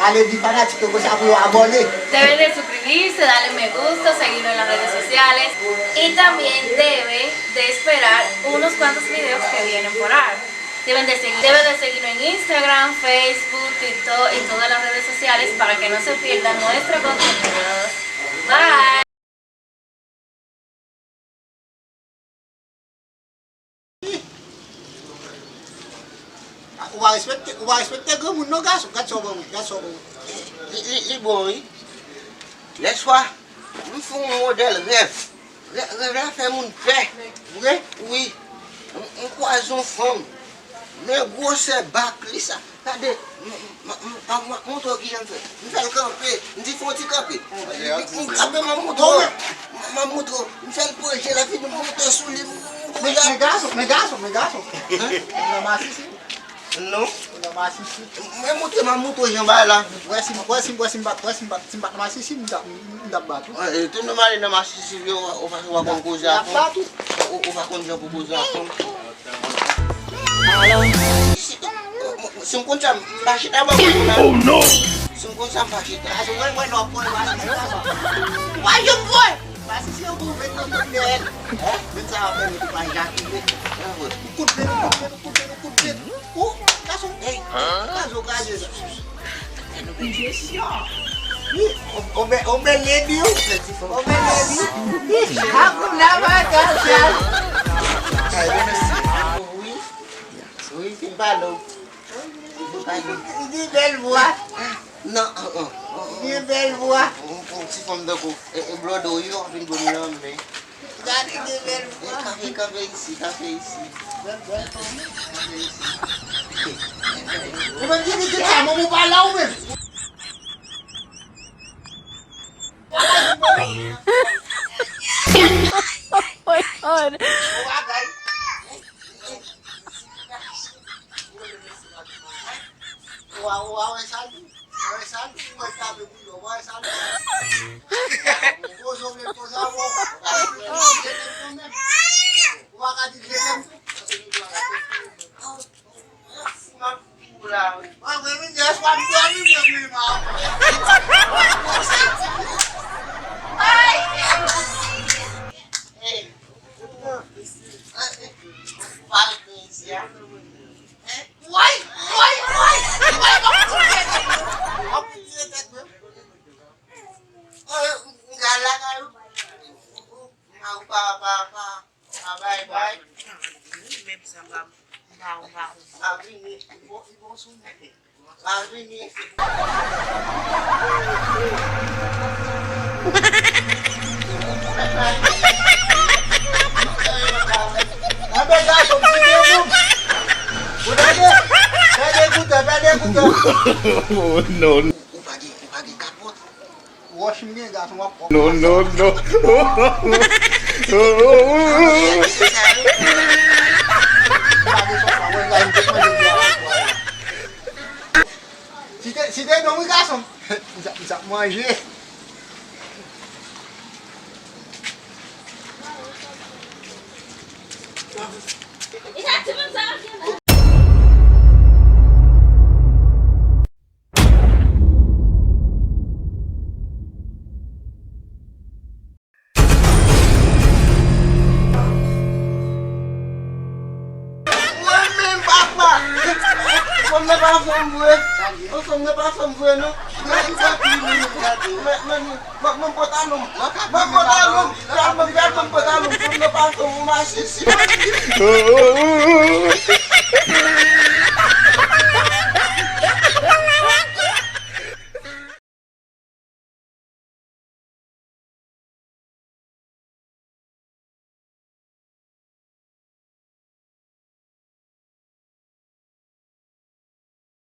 Alevi fanático, pues abonne. Deben de suscribirse, darle me gusta, seguirnos en las redes sociales y también debe de esperar unos cuantos videos que vienen por ahí. Deben de seguirnos en Instagram, Facebook, TikTok y todas las redes sociales para que no se pierdan nuestro contenido. Bye. Uwa respecte moun no gaso, gaso bon. Li bon, oui. Les soirs, nous faisons un modèle rêve. Rêve là fait mon père. Oui. On croise une femme. Mais gros c'est bac, ça. Regardez, mon tour qui j'aime faire. Je fais le camper. Je dis faut-il camper. Je grappe ma moto. Ma moto. Je fais le projet, la fille de mon moto sous les. Me gaso. Não mais assim. Non. Não mais assim. Mais monter ma moto j'en bas là. Ouais, si mbak mais assim, não dá bato. Tu não m'as dit ma Sicile, on va composer à fond. On va conduire pour poser à fond. Si on compte ça, oh no! Si on compte ça, Why you boy? Mas se eu vou ver no dele. Pensava bem no pai já que O Belédio. Aku nama kasar. Oui, c'est pas l'eau. Di belle voix. Non, Di belle voix. si femme de coup. Et brodo, il y a une bonne lame. Di belle voix. Café ici. Como dia que tá, vamos falar mesmo. Oh my god. Uau, é sabe, vai estar bebendo, vai sabe. Pois eu vou usar o agadi dele. Ah, mas já só me dá meu irmão. Ei. Fala com isso, já. Why? Oh no. Wash me gas uma porta. No. Se der não me gastam. Já manjei. Oh,